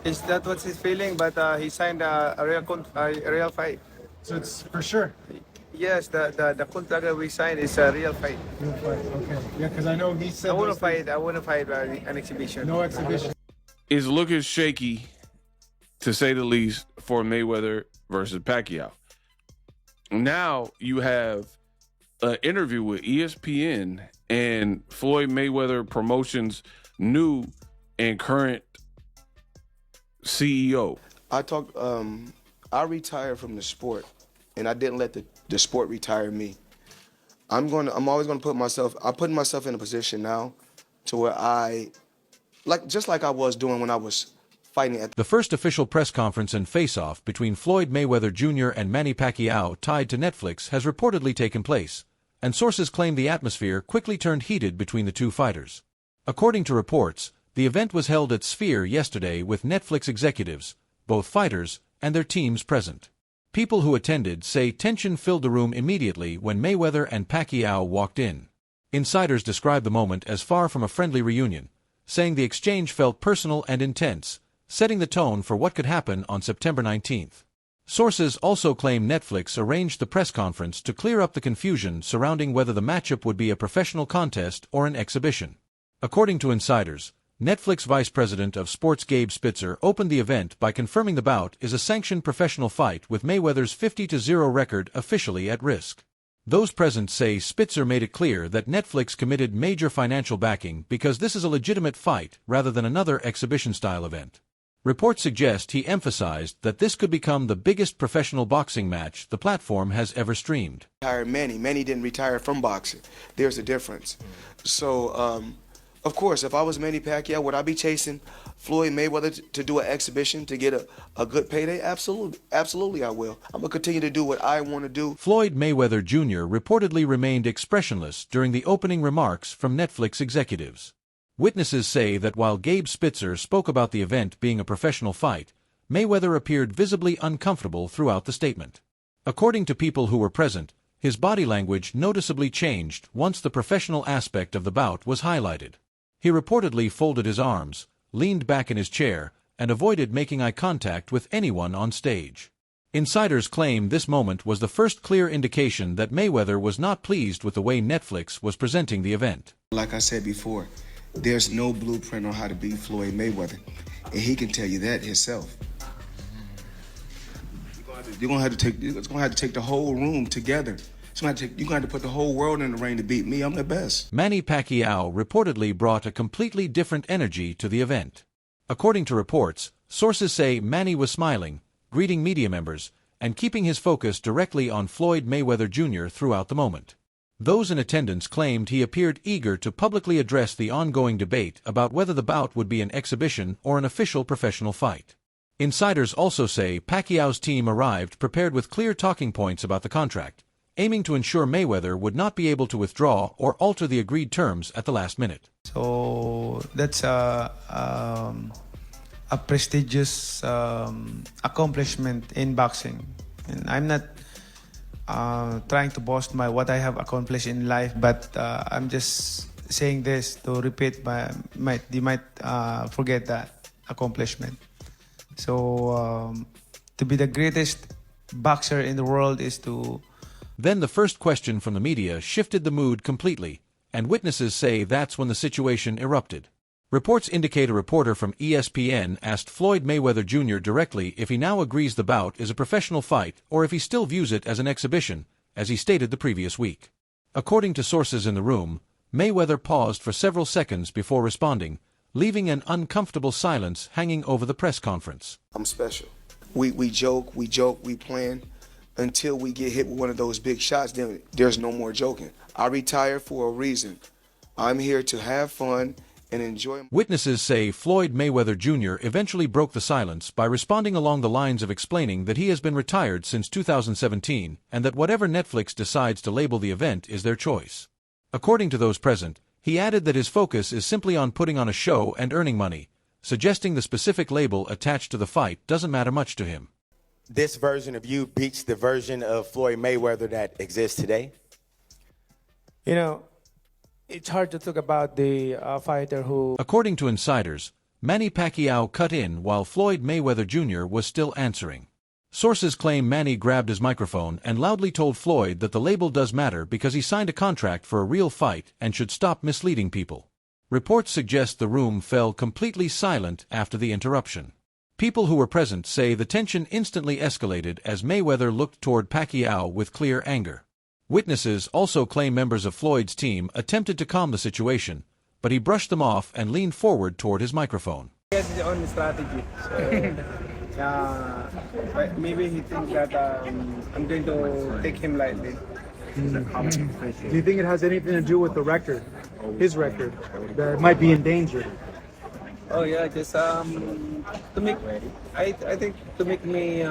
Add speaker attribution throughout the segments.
Speaker 1: Is that what he's feeling? But he signed a real fight.
Speaker 2: So it's for sure.
Speaker 1: Yes, the contract that we signed is a real fight.
Speaker 2: Real fight. Okay. Yeah, because I know he said those things.
Speaker 1: I wouldn't fight an exhibition.
Speaker 2: No exhibition.
Speaker 3: It's looking shaky, to say the least, for Mayweather versus Pacquiao. Now you have an interview with ESPN and Floyd Mayweather Promotions' new and current CEO.
Speaker 4: I retired from the sport, and I didn't let the sport retire me. I'm always gonna I'm putting myself in a position now to where just like I was doing when I was fighting at
Speaker 5: The first official press conference and face-off between Floyd Mayweather Jr. and Manny Pacquiao tied to Netflix has reportedly taken place, and sources claim the atmosphere quickly turned heated between the two fighters. According to reports, the event was held at Sphere yesterday with Netflix executives, both fighters, and their teams present. People who attended say tension filled the room immediately when Mayweather and Pacquiao walked in. Insiders describe the moment as far from a friendly reunion, saying the exchange felt personal and intense, setting the tone for what could happen on September 19th. Sources also claim Netflix arranged the press conference to clear up the confusion surrounding whether the matchup would be a professional contest or an exhibition. According to insiders, Netflix Vice President of Sports Gabe Spitzer opened the event by confirming the bout is a sanctioned professional fight with Mayweather's 50-0 record officially at risk. Those present say Spitzer made it clear that Netflix committed major financial backing because this is a legitimate fight rather than another exhibition-style event. Reports suggest he emphasized that this could become the biggest professional boxing match the platform has ever streamed.
Speaker 4: Manny didn't retire from boxing. There's a difference. So, of course, if I was Manny Pacquiao, would I be chasing Floyd Mayweather to do an exhibition to get a good payday? Absolutely I will. I'm going to continue to do what I want to do.
Speaker 5: Floyd Mayweather Jr. reportedly remained expressionless during the opening remarks from Netflix executives. Witnesses say that while Gabe Spitzer spoke about the event being a professional fight, Mayweather appeared visibly uncomfortable throughout the statement. According to people who were present, his body language noticeably changed once the professional aspect of the bout was highlighted. He reportedly folded his arms, leaned back in his chair, and avoided making eye contact with anyone on stage. Insiders claim this moment was the first clear indication that Mayweather was not pleased with the way Netflix was presenting the event.
Speaker 4: Like I said before, there's no blueprint on how to beat Floyd Mayweather, and he can tell you that himself. You're gonna have to take the whole room together. You're gonna have to put the whole world in the ring to beat me. I'm the best.
Speaker 5: Manny Pacquiao reportedly brought a completely different energy to the event. According to reports, sources say Manny was smiling, greeting media members, and keeping his focus directly on Floyd Mayweather Jr. throughout the moment. Those in attendance claimed he appeared eager to publicly address the ongoing debate about whether the bout would be an exhibition or an official professional fight. Insiders also say Pacquiao's team arrived prepared with clear talking points about the contract, aiming to ensure Mayweather would not be able to withdraw or alter the agreed terms at the last minute.
Speaker 1: So that's a prestigious accomplishment in boxing, and I'm not trying to boast what I have accomplished in life, but I'm just saying this to repeat they might forget that accomplishment. So to be the greatest boxer in the world is to...
Speaker 5: Then the first question from the media shifted the mood completely, and witnesses say that's when the situation erupted. Reports indicate a reporter from ESPN asked Floyd Mayweather Jr. directly if he now agrees the bout is a professional fight or if he still views it as an exhibition, as he stated the previous week. According to sources in the room, Mayweather paused for several seconds before responding, leaving an uncomfortable silence hanging over the press conference.
Speaker 4: I'm special. We joke, we plan. Until we get hit with one of those big shots, then there's no more joking. I retired for a reason. I'm here to have fun and enjoy.
Speaker 5: Witnesses say Floyd Mayweather Jr. eventually broke the silence by responding along the lines of explaining that he has been retired since 2017 and that whatever Netflix decides to label the event is their choice. According to those present, he added that his focus is simply on putting on a show and earning money, suggesting the specific label attached to the fight doesn't matter much to him.
Speaker 6: This version of you beats the version of Floyd Mayweather that exists today?
Speaker 1: You know, it's hard to talk about the fighter who...
Speaker 5: According to insiders, Manny Pacquiao cut in while Floyd Mayweather Jr. was still answering. Sources claim Manny grabbed his microphone and loudly told Floyd that the label does matter because he signed a contract for a real fight and should stop misleading people. Reports suggest the room fell completely silent after the interruption. People who were present say the tension instantly escalated as Mayweather looked toward Pacquiao with clear anger. Witnesses also claim members of Floyd's team attempted to calm the situation, but he brushed them off and leaned forward toward his microphone.
Speaker 7: He has his own strategy. So, maybe he thinks that I'm going to take him lightly.
Speaker 2: Do you think it has anything to do with the record, his record, that might be in danger?
Speaker 7: Oh yeah, just to make, I think to make me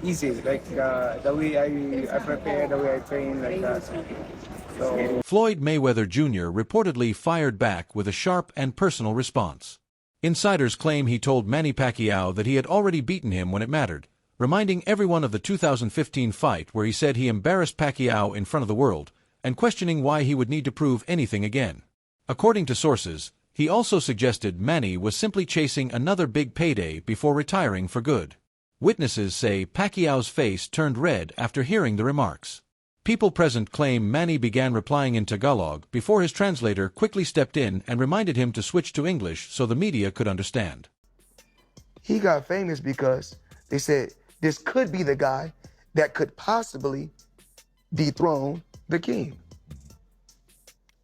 Speaker 7: easy, like the way I prepare, the way I train, like that. So.
Speaker 5: Floyd Mayweather Jr. reportedly fired back with a sharp and personal response. Insiders claim he told Manny Pacquiao that he had already beaten him when it mattered, reminding everyone of the 2015 fight where he said he embarrassed Pacquiao in front of the world, and questioning why he would need to prove anything again. According to sources, he also suggested Manny was simply chasing another big payday before retiring for good. Witnesses say Pacquiao's face turned red after hearing the remarks. People present claim Manny began replying in Tagalog before his translator quickly stepped in and reminded him to switch to English so the media could understand.
Speaker 4: He got famous because they said this could be the guy that could possibly dethrone the king.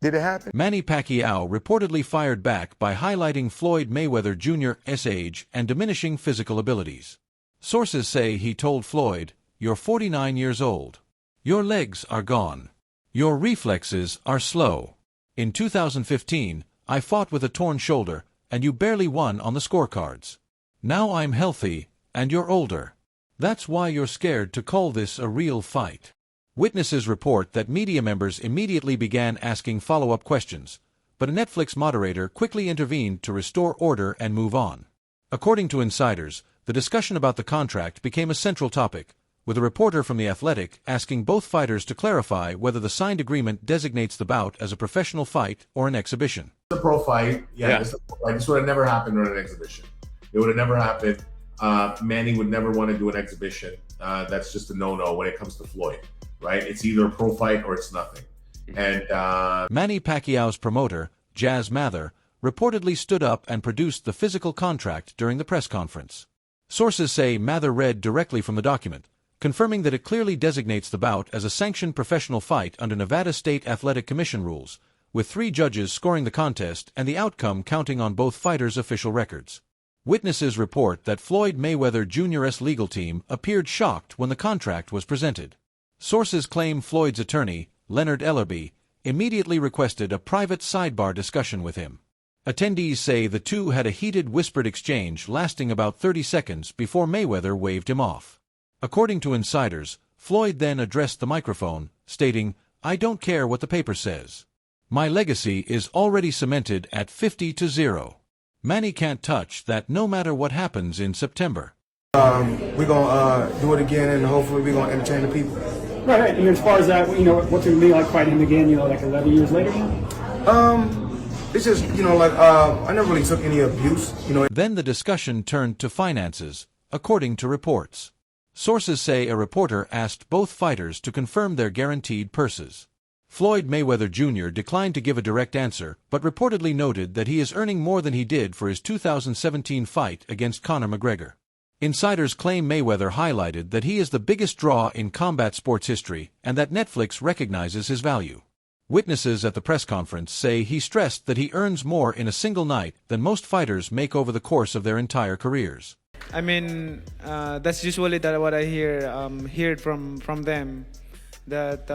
Speaker 4: Did it happen?
Speaker 5: Manny Pacquiao reportedly fired back by highlighting Floyd Mayweather Jr.'s age and diminishing physical abilities. Sources say he told Floyd, "You're 49 years old. Your legs are gone. Your reflexes are slow. In 2015, I fought with a torn shoulder, and you barely won on the scorecards. Now I'm healthy, and you're older. That's why you're scared to call this a real fight." Witnesses report that media members immediately began asking follow-up questions, but a Netflix moderator quickly intervened to restore order and move on. According to insiders, the discussion about the contract became a central topic, with a reporter from The Athletic asking both fighters to clarify whether the signed agreement designates the bout as a professional fight or an exhibition.
Speaker 8: It's a pro fight. It's a pro fight. This would have never happened on an exhibition. It would have never happened. Manny would never want to do an exhibition. That's just a no-no when it comes to Floyd, right? It's either a pro fight or it's nothing. And
Speaker 5: Manny Pacquiao's promoter, Jazz Mather, reportedly stood up and produced the physical contract during the press conference. Sources say Mather read directly from the document, confirming that it clearly designates the bout as a sanctioned professional fight under Nevada State Athletic Commission rules, with 3 judges scoring the contest and the outcome counting on both fighters' official records. Witnesses report that Floyd Mayweather Jr.'s legal team appeared shocked when the contract was presented. Sources claim Floyd's attorney, Leonard Ellerby, immediately requested a private sidebar discussion with him. Attendees say the two had a heated whispered exchange lasting about 30 seconds before Mayweather waved him off. According to insiders, Floyd then addressed the microphone, stating, "I don't care what the paper says. My legacy is already cemented at 50-0. Manny can't touch that no matter what happens in September."
Speaker 4: We're going to do it again, and hopefully we're going to entertain the people.
Speaker 9: Right. And as far as that, what's it going to be like fighting him again, like 11 years later?
Speaker 4: It's just, I never really took any abuse,
Speaker 5: Then the discussion turned to finances, according to reports. Sources say a reporter asked both fighters to confirm their guaranteed purses. Floyd Mayweather Jr. declined to give a direct answer, but reportedly noted that he is earning more than he did for his 2017 fight against Conor McGregor. Insiders claim Mayweather highlighted that he is the biggest draw in combat sports history and that Netflix recognizes his value. Witnesses at the press conference say he stressed that he earns more in a single night than most fighters make over the course of their entire careers.
Speaker 1: I mean, that's usually what I hear from them, that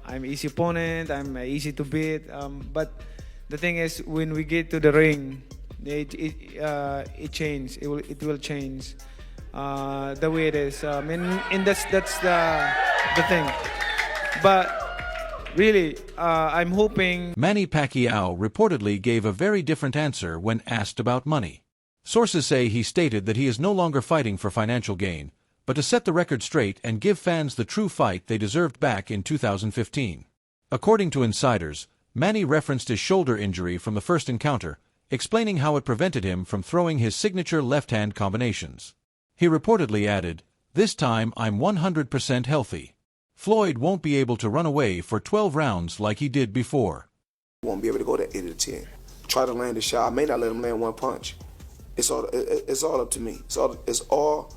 Speaker 1: I'm easy opponent, I'm easy to beat. But the thing is, when we get to the ring, it changes. It will change the way it is. And that's the thing. But really, I'm hoping.
Speaker 5: Manny Pacquiao reportedly gave a very different answer when asked about money. Sources say he stated that he is no longer fighting for financial gain, but to set the record straight and give fans the true fight they deserved back in 2015. According to insiders, Manny referenced his shoulder injury from the first encounter, explaining how it prevented him from throwing his signature left-hand combinations. He reportedly added, "This time I'm 100% healthy. Floyd won't be able to run away for 12 rounds like he did before."
Speaker 4: Won't be able to go to 8 or 10. Try to land a shot. I may not let him land one punch. It's all up to me. It's all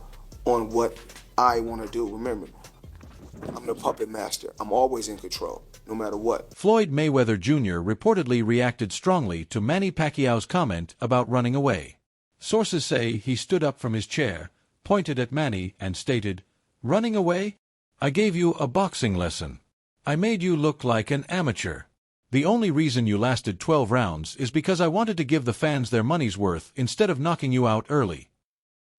Speaker 4: on what I want to do. Remember, I'm the puppet master. I'm always in control, no matter what.
Speaker 5: Floyd Mayweather Jr. reportedly reacted strongly to Manny Pacquiao's comment about running away. Sources say he stood up from his chair, pointed at Manny, and stated, "Running away? I gave you a boxing lesson. I made you look like an amateur. The only reason you lasted 12 rounds is because I wanted to give the fans their money's worth instead of knocking you out early."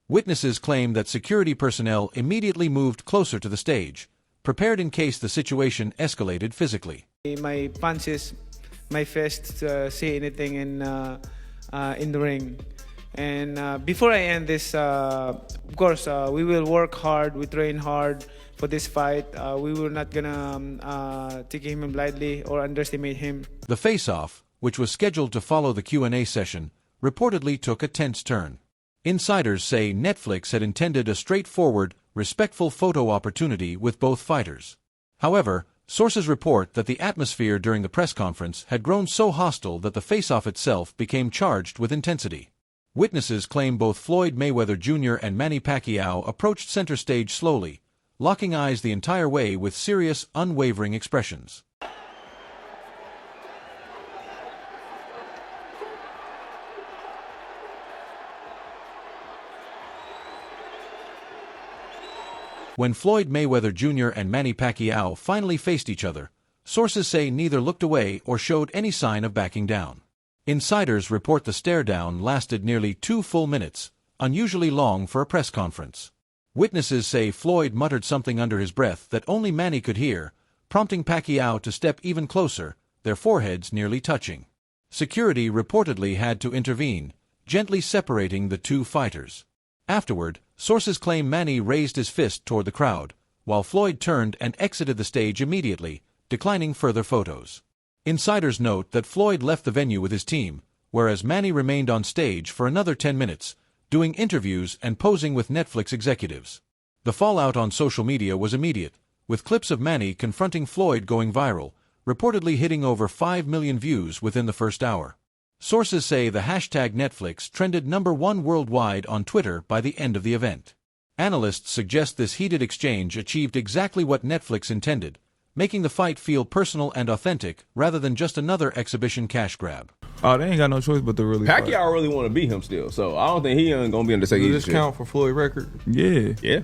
Speaker 5: Witnesses claim that security personnel immediately moved closer to the stage, prepared in case the situation escalated physically.
Speaker 1: My punches, my fists say anything in the ring. And before I end this, of course, we will work hard. We train hard for this fight. We were not gonna take him lightly or underestimate him.
Speaker 5: The face-off, which was scheduled to follow the Q&A session, reportedly took a tense turn. Insiders say Netflix had intended a straightforward, respectful photo opportunity with both fighters. However, sources report that the atmosphere during the press conference had grown so hostile that the face-off itself became charged with intensity. Witnesses claim both Floyd Mayweather Jr. and Manny Pacquiao approached center stage slowly, locking eyes the entire way with serious, unwavering expressions. When Floyd Mayweather Jr. and Manny Pacquiao finally faced each other, sources say neither looked away or showed any sign of backing down. Insiders report the stare-down lasted nearly 2 full minutes, unusually long for a press conference. Witnesses say Floyd muttered something under his breath that only Manny could hear, prompting Pacquiao to step even closer, their foreheads nearly touching. Security reportedly had to intervene, gently separating the two fighters. Afterward, sources claim Manny raised his fist toward the crowd, while Floyd turned and exited the stage immediately, declining further photos. Insiders note that Floyd left the venue with his team, whereas Manny remained on stage for another 10 minutes, doing interviews and posing with Netflix executives. The fallout on social media was immediate, with clips of Manny confronting Floyd going viral, reportedly hitting over 5 million views within the first hour. Sources say the hashtag Netflix trended #1 worldwide on Twitter by the end of the event. Analysts suggest this heated exchange achieved exactly what Netflix intended, making the fight feel personal and authentic rather than just another exhibition cash grab.
Speaker 10: Oh, they ain't got no choice but to really
Speaker 11: Pacquiao
Speaker 10: fight.
Speaker 11: really want to beat him still, so I don't think he ain't gonna be able to say
Speaker 10: Does
Speaker 11: easy
Speaker 10: this
Speaker 11: shit.
Speaker 10: count for Floyd record? Yeah.
Speaker 11: Yeah.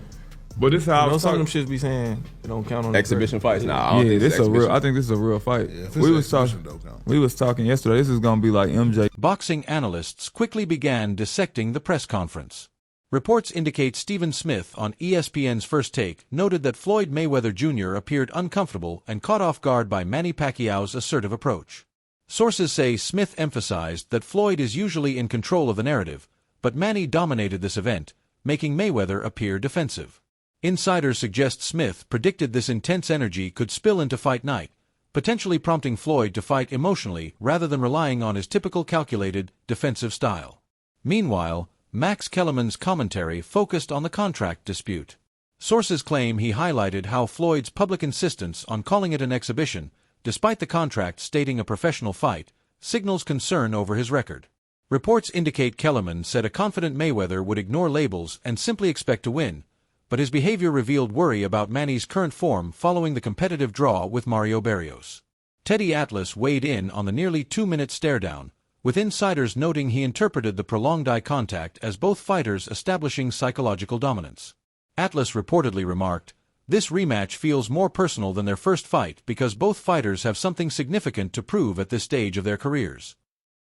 Speaker 10: But this how I know some of them
Speaker 11: talking-
Speaker 10: shits be saying it don't count on
Speaker 11: Exhibition
Speaker 10: the record.
Speaker 11: fights? Nah, I don't
Speaker 10: yeah,
Speaker 11: think
Speaker 10: this
Speaker 11: it's
Speaker 10: a real.
Speaker 11: exhibition.
Speaker 10: I think this is a real fight.
Speaker 12: Yeah, if
Speaker 10: we
Speaker 12: it's
Speaker 10: was talking.
Speaker 12: exhibition, don't count.
Speaker 10: We was talking yesterday. This is gonna be like MJ.
Speaker 5: Boxing analysts quickly began dissecting the press conference. Reports indicate Stephen Smith on ESPN's First Take noted that Floyd Mayweather Jr. appeared uncomfortable and caught off guard by Manny Pacquiao's assertive approach. Sources say Smith emphasized that Floyd is usually in control of the narrative, but Manny dominated this event, making Mayweather appear defensive. Insiders suggest Smith predicted this intense energy could spill into fight night, potentially prompting Floyd to fight emotionally rather than relying on his typical calculated, defensive style. Meanwhile, Max Kellerman's commentary focused on the contract dispute. Sources claim he highlighted how Floyd's public insistence on calling it an exhibition, despite the contract stating a professional fight, signals concern over his record. Reports indicate Kellerman said a confident Mayweather would ignore labels and simply expect to win, but his behavior revealed worry about Manny's current form following the competitive draw with Mario Barrios. Teddy Atlas weighed in on the nearly 2-minute stare-down, with insiders noting he interpreted the prolonged eye contact as both fighters establishing psychological dominance. Atlas reportedly remarked, "This rematch feels more personal than their first fight because both fighters have something significant to prove at this stage of their careers."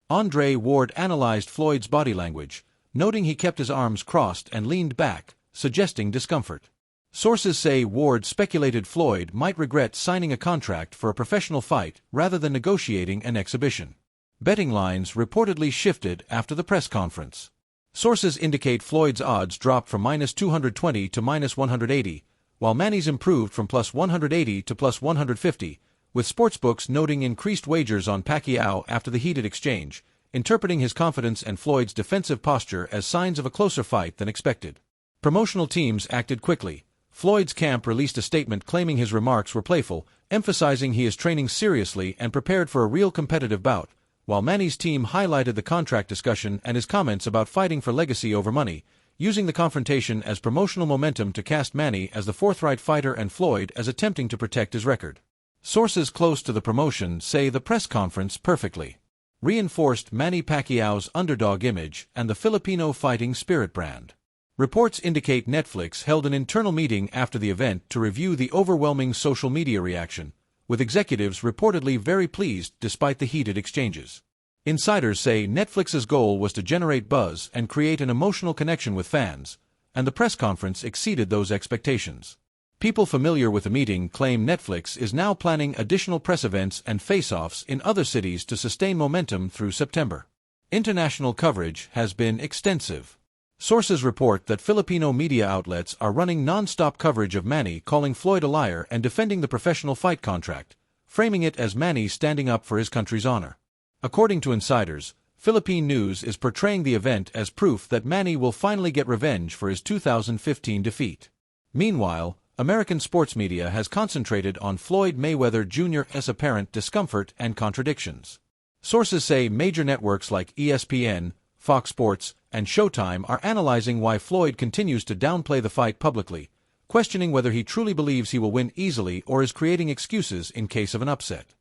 Speaker 5: Andre Ward analyzed Floyd's body language, noting he kept his arms crossed and leaned back, suggesting discomfort. Sources say Ward speculated Floyd might regret signing a contract for a professional fight rather than negotiating an exhibition. Betting lines reportedly shifted after the press conference. Sources indicate Floyd's odds dropped from -220 to -180, while Manny's improved from +180 to +150, with sportsbooks noting increased wagers on Pacquiao after the heated exchange, interpreting his confidence and Floyd's defensive posture as signs of a closer fight than expected. Promotional teams acted quickly. Floyd's camp released a statement claiming his remarks were playful, emphasizing he is training seriously and prepared for a real competitive bout, while Manny's team highlighted the contract discussion and his comments about fighting for legacy over money, using the confrontation as promotional momentum to cast Manny as the forthright fighter and Floyd as attempting to protect his record. Sources close to the promotion say the press conference perfectly reinforced Manny Pacquiao's underdog image and the Filipino fighting spirit brand. Reports indicate Netflix held an internal meeting after the event to review the overwhelming social media reaction, with executives reportedly very pleased despite the heated exchanges. Insiders say Netflix's goal was to generate buzz and create an emotional connection with fans, and the press conference exceeded those expectations. People familiar with the meeting claim Netflix is now planning additional press events and face-offs in other cities to sustain momentum through September. International coverage has been extensive. Sources report that Filipino media outlets are running non-stop coverage of Manny calling Floyd a liar and defending the professional fight contract, framing it as Manny standing up for his country's honor. According to insiders, Philippine news is portraying the event as proof that Manny will finally get revenge for his 2015 defeat. Meanwhile, American sports media has concentrated on Floyd Mayweather Jr.'s apparent discomfort and contradictions. Sources say major networks like ESPN, Fox Sports, and Showtime are analyzing why Floyd continues to downplay the fight publicly, questioning whether he truly believes he will win easily or is creating excuses in case of an upset.